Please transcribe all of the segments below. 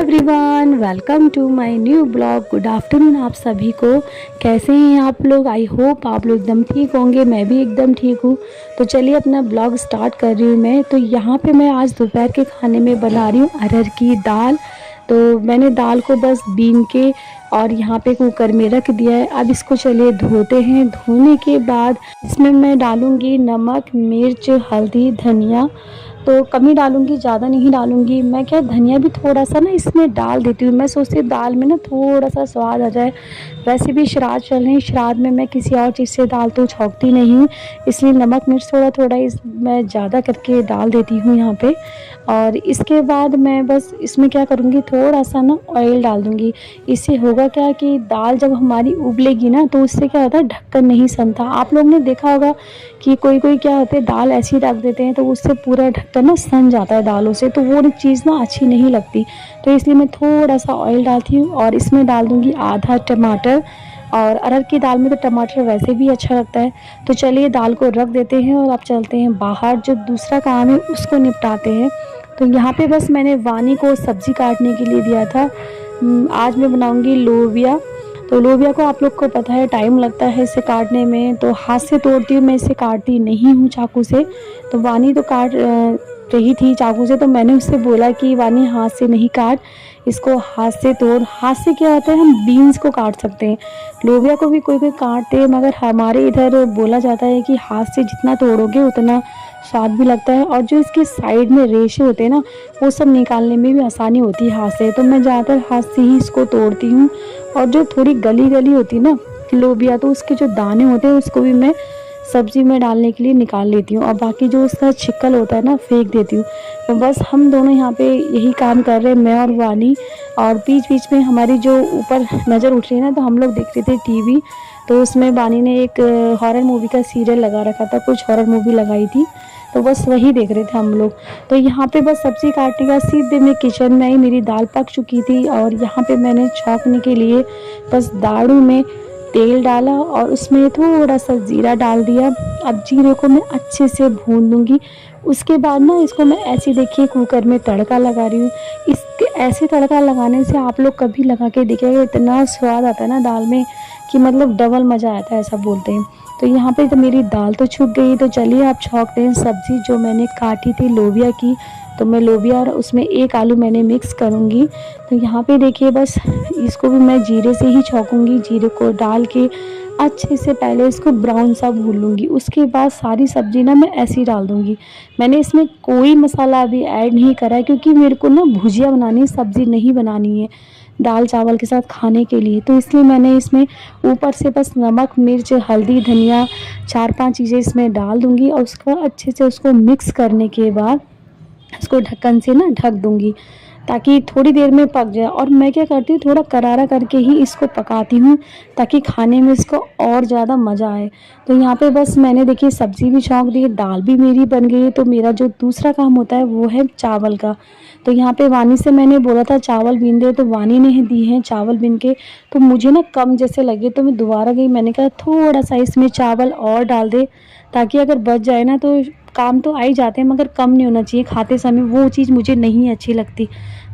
Everyone, welcome to my new blog. Good afternoon आप सभी को। कैसे हैं आप लोग? आई होप आप लोग एकदम ठीक होंगे। मैं भी एकदम ठीक हूँ। तो चलिए अपना ब्लॉग स्टार्ट कर रही हूँ मैं। तो यहाँ पे मैं आज दोपहर के खाने में बना रही हूँ अरहर की दाल। तो मैंने दाल को बस बीन के और यहाँ पे कुकर में रख दिया है। अब इसको चलिए धोते हैं। धोने के बाद इसमें मैं डालूँगी नमक, मिर्च, हल्दी, धनिया। तो कम ही डालूँगी, ज़्यादा नहीं डालूँगी। मैं क्या धनिया भी थोड़ा सा ना इसमें डाल देती हूँ। मैं सोचती हूँ दाल में ना थोड़ा सा स्वाद आ जाए। वैसे भी श्राद्ध चल रहे हैं, श्राद्ध में मैं किसी और चीज़ से दाल तो छौंकती नहीं हूँ, इसलिए नमक मिर्च थोड़ा थोड़ा इस मैं ज़्यादा करके डाल देती हूँ यहाँ पे। और इसके बाद मैं बस इसमें क्या करूँगी, थोड़ा सा ना ऑयल डाल दूँगी। इससे होगा क्या कि दाल जब हमारी उबलेगी ना तो उससे क्या होता है, ढक्कन नहीं सनता। आप लोग ने देखा होगा कि कोई कोई क्या होता है दाल ऐसी रख देते हैं तो उससे पूरा ढक्कन ना सन जाता है दालों से, तो वो चीज़ ना अच्छी नहीं लगती। तो इसलिए मैं थोड़ा सा ऑयल डालती हूँ और इसमें डाल दूँगी आधा टमाटर। और अरहर की दाल में तो टमाटर वैसे भी अच्छा लगता है। तो चलिए दाल को रख देते हैं और अब चलते हैं बाहर, जो दूसरा काम है उसको निपटाते हैं। तो यहाँ पे बस मैंने वानी को सब्ज़ी काटने के लिए दिया था। आज मैं बनाऊँगी लोबिया। तो लोबिया को आप लोग को पता है टाइम लगता है इसे काटने में, तो हाथ से तोड़ती हूँ मैं, इसे काटती नहीं हूँ चाकू से। तो वानी तो काट रही थी चाकू से, तो मैंने उससे बोला कि वानी हाथ से नहीं काट, इसको हाथ से तोड़। हाथ से क्या होता है, हम बीन्स को काट सकते हैं, लोबिया को भी कोई कोई काटते हैं, मगर हमारे इधर बोला जाता है कि हाथ से जितना तोड़ोगे उतना स्वाद भी लगता है। और जो इसके साइड में रेशे होते हैं ना, वो सब निकालने में भी आसानी होती है हाथ से। तो मैं ज़्यादातर हाथ से ही इसको तोड़ती हूँ। और जो थोड़ी गली गली होती है ना लोबिया, तो उसके जो दाने होते हैं उसको भी मैं सब्ज़ी में डालने के लिए निकाल लेती हूँ, और बाकी जो उसका छिक्कल होता है ना फेंक देती हूँ। तो बस हम दोनों यहाँ पे यही काम कर रहे हैं, मैं और वानी। और बीच बीच में हमारी जो ऊपर नज़र उठ रही है ना, तो हम लोग देख रहे थे टीवी। तो उसमें वानी ने एक हॉरर मूवी का सीरियल लगा रखा था, कुछ हॉरर मूवी लगाई थी, तो बस वही देख रहे थे हम लोग। तो यहाँ पे बस सब्ज़ी काटने का सीधे मैं किचन में आई। मेरी दाल पक चुकी थी और यहाँ पे मैंने छौंकने के लिए बस दाड़ू में तेल डाला और उसमें थोड़ा सा ज़ीरा डाल दिया। अब जीरे को मैं अच्छे से भून लूँगी। उसके बाद ना इसको मैं ऐसे देखिए कुकर में तड़का लगा रही हूँ। इसके ऐसे तड़का लगाने से आप लोग कभी लगा के देखिएगा, इतना स्वाद आता है ना दाल में कि मतलब डबल मज़ा आता है, ऐसा बोलते हैं। तो यहाँ पे तो मेरी दाल तो छूट गई। तो चलिए आप छौंकते हैं सब्ज़ी जो मैंने काटी थी लोबिया की। तो मैं लोबिया और उसमें एक आलू मैंने मिक्स करूँगी। तो यहाँ पे देखिए बस इसको भी मैं जीरे से ही छौंकूँगी। जीरे को डाल के अच्छे से पहले इसको ब्राउन सा भून लूँगी। उसके बाद सारी सब्ज़ी ना मैं ऐसे ही डाल दूँगी। मैंने इसमें कोई मसाला अभी ऐड नहीं करा है, क्योंकि मेरे को ना भुजिया बनानी है, सब्ज़ी नहीं बनानी है दाल चावल के साथ खाने के लिए। तो इसलिए मैंने इसमें ऊपर से बस नमक, मिर्च, हल्दी, धनिया 4-5 चीज़ें इसमें डाल दूँगी और उसको अच्छे से उसको मिक्स करने के बाद इसको ढक्कन से ना ढक दूँगी, ताकि थोड़ी देर में पक जाए। और मैं क्या करती हूँ, थोड़ा करारा करके ही इसको पकाती हूँ, ताकि खाने में इसको और ज़्यादा मज़ा आए। तो यहाँ पे बस मैंने देखिए सब्ज़ी भी छौंक दी, दाल भी मेरी बन गई है। तो मेरा जो दूसरा काम होता है वो है चावल का। तो यहाँ पे वानी से मैंने बोला था चावल बीन दे, तो वानी ने दी हैं चावल बीन के। तो मुझे ना कम जैसे लगे, तो मैं दोबारा गई, मैंने कहा थोड़ा सा इसमें चावल और डाल दे, ताकि अगर बच जाए ना तो काम तो आ ही जाते हैं, मगर कम नहीं होना चाहिए खाते समय, वो चीज़ मुझे नहीं अच्छी लगती।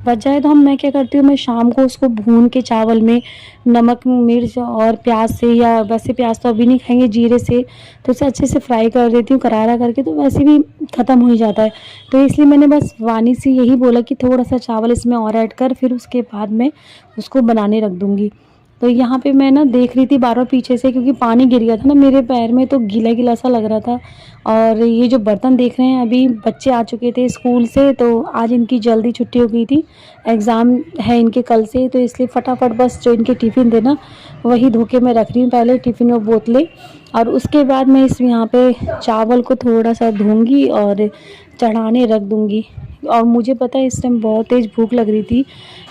बच जाए तो मैं क्या करती हूँ, मैं शाम को उसको भून के चावल में नमक, मिर्च और प्याज से, या वैसे प्याज तो अभी नहीं खाएंगे, जीरे से, तो उसे अच्छे से फ्राई कर देती हूँ करारा करके, तो वैसे भी ख़त्म हो ही जाता है। तो इसलिए मैंने बस वानी से यही बोला कि थोड़ा सा चावल इसमें और ऐड कर, फिर उसके बाद मैं उसको बनाने रख दूँगी। तो यहाँ पे मैं ना देख रही थी बार-बार पीछे से, क्योंकि पानी गिर गया था ना मेरे पैर में, तो गीला-गीला सा लग रहा था। और ये जो बर्तन देख रहे हैं, अभी बच्चे आ चुके थे स्कूल से, तो आज इनकी जल्दी छुट्टी हो गई थी, एग्ज़ाम है इनके कल से, तो इसलिए फटाफट बस जो इनके टिफ़िन थे ना वही धो के मैं रख रही हूँ पहले टिफ़िन और बोतलें। और उसके बाद मैं इस यहाँ पे चावल को थोड़ा सा धोऊँगी और चढ़ाने रख दूँगी। और मुझे पता है इस टाइम बहुत तेज़ भूख लग रही थी,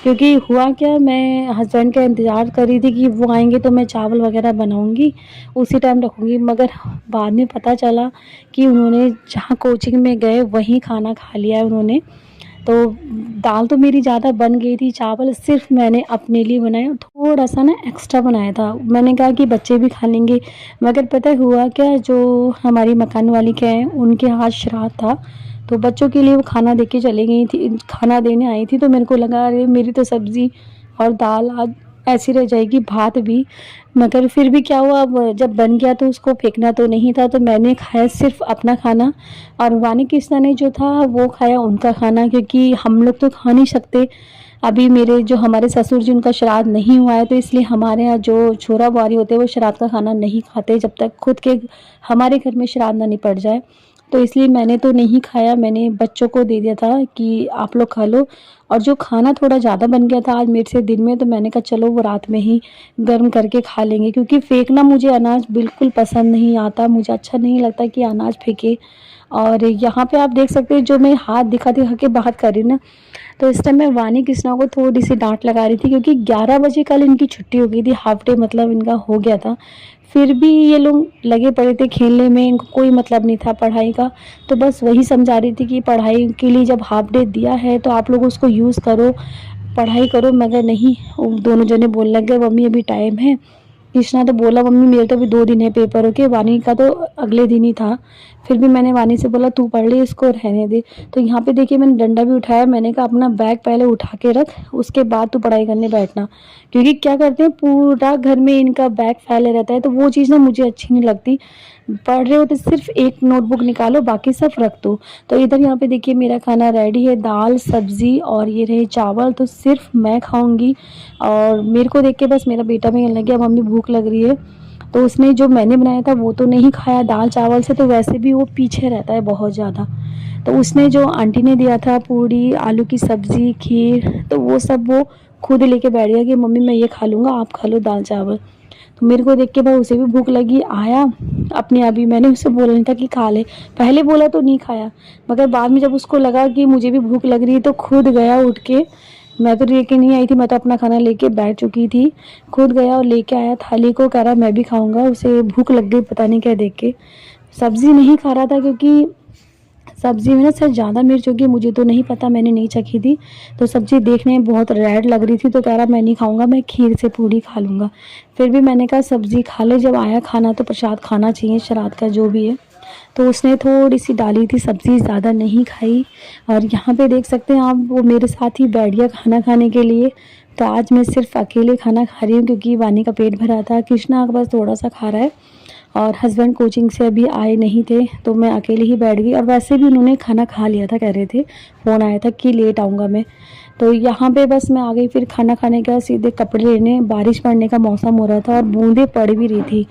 क्योंकि हुआ क्या, मैं हस्बैंड का इंतज़ार कर रही थी कि वो आएंगे तो मैं चावल वगैरह बनाऊंगी, उसी टाइम रखूंगी। मगर बाद में पता चला कि उन्होंने जहाँ कोचिंग में गए वहीं खाना खा लिया है उन्होंने। तो दाल तो मेरी ज़्यादा बन गई थी, चावल सिर्फ मैंने अपने लिए बनाए और थोड़ा सा ना एक्स्ट्रा बनाया था। मैंने कहा कि बच्चे भी खा लेंगे। मगर पता है हुआ क्या, जो हमारी मकान वाली के हैं उनके यहाँ श्राद्ध था, तो बच्चों के लिए वो खाना दे के चली गई थी, खाना देने आई थी। तो मेरे को लगा अरे मेरी तो सब्ज़ी और दाल आज ऐसी रह जाएगी, भात भी। मगर फिर भी क्या हुआ, अब जब बन गया तो उसको फेंकना तो नहीं था, तो मैंने खाया सिर्फ़ अपना खाना और वानी कृष्णा ने जो था वो खाया उनका खाना, क्योंकि हम लोग तो खा नहीं सकते। अभी मेरे जो हमारे ससुर जी उनका श्राद्ध नहीं हुआ है, तो इसलिए हमारे यहाँ जो छोरा बुआरी होते हैं वो श्राद्ध का खाना नहीं खाते जब तक खुद के हमारे घर में श्राद्ध ना निपट जाए। तो इसलिए मैंने तो नहीं खाया, मैंने बच्चों को दे दिया था कि आप लोग खा लो। और जो खाना थोड़ा ज़्यादा बन गया था आज मेरे से दिन में, तो मैंने कहा चलो वो रात में ही गर्म करके खा लेंगे, क्योंकि फेंकना मुझे अनाज बिल्कुल पसंद नहीं आता, मुझे अच्छा नहीं लगता कि अनाज फेंके। और यहाँ पे आप देख सकते हैं जो मैं हाथ दिखा दिखा के बात कर रही हूँ ना, तो इस टाइम मैं वानी कृष्णा को थोड़ी सी डांट लगा रही थी, क्योंकि 11 बजे कल इनकी छुट्टी हो गई थी, हाफ डे मतलब इनका हो गया था। फिर भी ये लोग लगे पड़े थे खेलने में, इनको कोई मतलब नहीं था पढ़ाई का। तो बस वही समझा रही थी कि पढ़ाई के लिए जब हाफ डे दिया है तो आप लोग उसको यूज़ करो, पढ़ाई करो। मगर नहीं, वो दोनों जने बोलने लग गए मम्मी अभी टाइम है। कृष्णा तो बोला मम्मी मेरे तो अभी 2 दिन है पेपर के, वानी का तो अगले दिन ही था। फिर भी मैंने वानी से बोला तू पढ़ ले, इसको रहने दे। तो यहाँ पे देखिए मैंने डंडा भी उठाया, मैंने कहा अपना बैग पहले उठा के रख, उसके बाद तू पढ़ाई करने बैठना। क्योंकि क्या करते हैं पूरा घर में इनका बैग फैले रहता है, तो वो चीज़ ना मुझे अच्छी नहीं लगती। पढ़ रहे हो तो सिर्फ एक नोटबुक निकालो, बाकी सब रख दो। तो इधर यहाँ पे देखिए मेरा खाना रेडी है, दाल सब्जी और ये रहे चावल, तो सिर्फ मैं खाऊंगी। और मेरे को देख के बस मेरा बेटा भी कहने लग गया मम्मी भूख लग रही है। तो उसने जो मैंने बनाया था वो तो नहीं खाया दाल चावल से, तो वैसे भी वो पीछे रहता है बहुत ज़्यादा। तो उसने जो आंटी ने दिया था पूड़ी आलू की सब्ज़ी खीर, तो वो सब वो खुद लेके बैठ गया कि मम्मी मैं ये खा लूँगा, आप खा लो दाल चावल। तो मेरे को देख के भाई उसे भी भूख लगी, आया अपने आप ही। मैंने उससे बोला नहीं था कि खा ले, पहले बोला तो नहीं खाया, मगर बाद में जब उसको लगा कि मुझे भी भूख लग रही है तो खुद गया उठ के। मैं तो लेके नहीं आई थी, मैं तो अपना खाना लेके बैठ चुकी थी। खुद गया और लेके आया थाली को, कह रहा मैं भी खाऊंगा, उसे भूख लग गई पता नहीं क्या देख के। सब्ज़ी नहीं खा रहा था क्योंकि सब्ज़ी में ना सर ज़्यादा मिर्च होगी, मुझे तो नहीं पता, मैंने नहीं चखी थी। तो सब्ज़ी देखने में बहुत रेड लग रही थी, तो कह रहा मैं नहीं खाऊंगा, मैं खीर से पूड़ी खा लूँगा। फिर भी मैंने कहा सब्ज़ी खा ले, जब आया खाना तो प्रसाद खाना चाहिए श्राद्ध का जो भी है। तो उसने थोड़ी सी डाली थी सब्ज़ी, ज़्यादा नहीं खाई। और यहाँ पे देख सकते हैं आप वो मेरे साथ ही बैठ गया खाना खाने के लिए। तो आज मैं सिर्फ अकेले खाना खा रही हूँ क्योंकि वानी का पेट भरा था, कृष्णा बस थोड़ा सा खा रहा है और हस्बैंड कोचिंग से अभी आए नहीं थे, तो मैं अकेले ही बैठ गई। और वैसे भी उन्होंने खाना खा लिया था, कह रहे थे, फ़ोन आया था कि लेट आऊँगा मैं। तो यहाँ पे बस मैं आ गई फिर खाना खाने का सीधे कपड़े लेने। बारिश पड़ने का मौसम हो रहा था और बूंदें पड़ भी रही थी,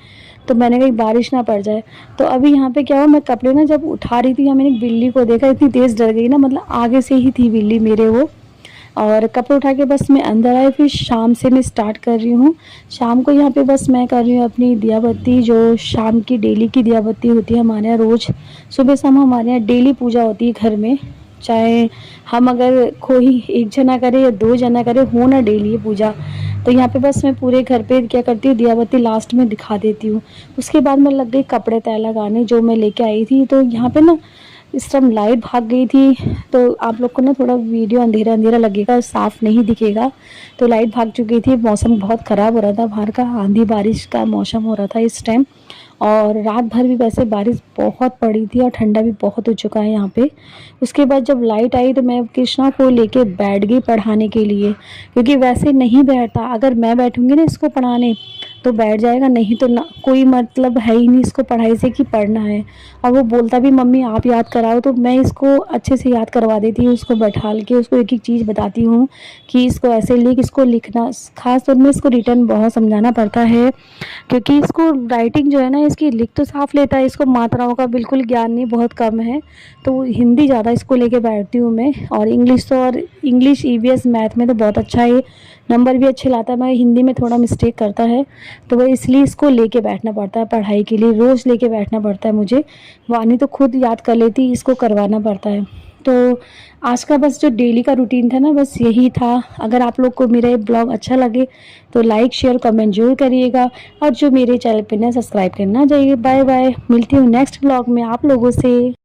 तो मैंने कहा बारिश ना पड़ जाए। तो अभी यहाँ पे क्या हुआ, मैं कपड़े ना जब उठा रही थी, यहाँ मैंने एक बिल्ली को देखा, इतनी तेज़ डर गई ना, मतलब आगे से ही थी बिल्ली मेरे वो। और कपड़े उठा के बस मैं अंदर आई, फिर शाम से मैं स्टार्ट कर रही हूँ। शाम को यहाँ पे बस मैं कर रही हूँ अपनी दिया बत्ती, जो शाम की डेली की दिया बत्ती होती है हमारे यहाँ। रोज़ सुबह शाम हमारे यहाँ डेली पूजा होती है घर में, चाहे हम अगर कोई एक जना करे या 2 जना करे, हो ना डेली ये पूजा। तो यहाँ पे बस मैं पूरे घर पे क्या करती हूँ, दिया बत्ती लास्ट में दिखा देती हूँ। उसके बाद मैं लग गई कपड़े तय लगाने जो मैं लेके आई थी। तो यहाँ पे ना इस टाइम लाइट भाग गई थी, तो आप लोग को ना थोड़ा वीडियो अंधेरा अंधेरा लगेगा, साफ़ नहीं दिखेगा। तो लाइट भाग चुकी थी, मौसम बहुत ख़राब हो रहा था बाहर का, आंधी बारिश का मौसम हो रहा था इस टाइम। और रात भर भी वैसे बारिश बहुत पड़ी थी और ठंडा भी बहुत हो चुका है यहाँ पे। उसके बाद जब लाइट आई तो मैं कृष्णा को लेके बैठ गई पढ़ाने के लिए, क्योंकि वैसे नहीं बैठता। अगर मैं बैठूंगी ना इसको पढ़ाने तो बैठ जाएगा, नहीं तो ना, कोई मतलब है ही नहीं इसको पढ़ाई से कि पढ़ना है। और वो बोलता भी मम्मी आप याद कराओ, तो मैं इसको अच्छे से याद करवा देती हूँ, उसको बैठाल के उसको एक एक चीज़ बताती हूँ कि इसको ऐसे लिख, इसको लिखना। खास तौर में इसको रिटर्न बहुत समझाना पड़ता है, क्योंकि इसको राइटिंग जो है ना इसकी लिख तो साफ लेता है, इसको मात्राओं का बिल्कुल ज्ञान नहीं, बहुत कम है। तो हिंदी ज़्यादा इसको लेके बैठती हूँ मैं। और इंग्लिश तो, और इंग्लिश ईवीएस मैथ में तो बहुत अच्छा है, नंबर भी अच्छे लाता है। मैं हिंदी में थोड़ा मिस्टेक करता है, तो वह इसलिए इसको लेके बैठना पड़ता है पढ़ाई के लिए, रोज़ लेके बैठना पड़ता है मुझे। वानी तो खुद याद कर लेती, इसको करवाना पड़ता है। तो आज का बस जो डेली का रूटीन था ना, बस यही था। अगर आप लोग को मेरा ये ब्लॉग अच्छा लगे तो लाइक शेयर कमेंट जरूर करिएगा, और जो मेरे चैनल पे ना सब्सक्राइब करना चाहिए। बाय बाय, मिलती हूँ नेक्स्ट ब्लॉग में आप लोगों से।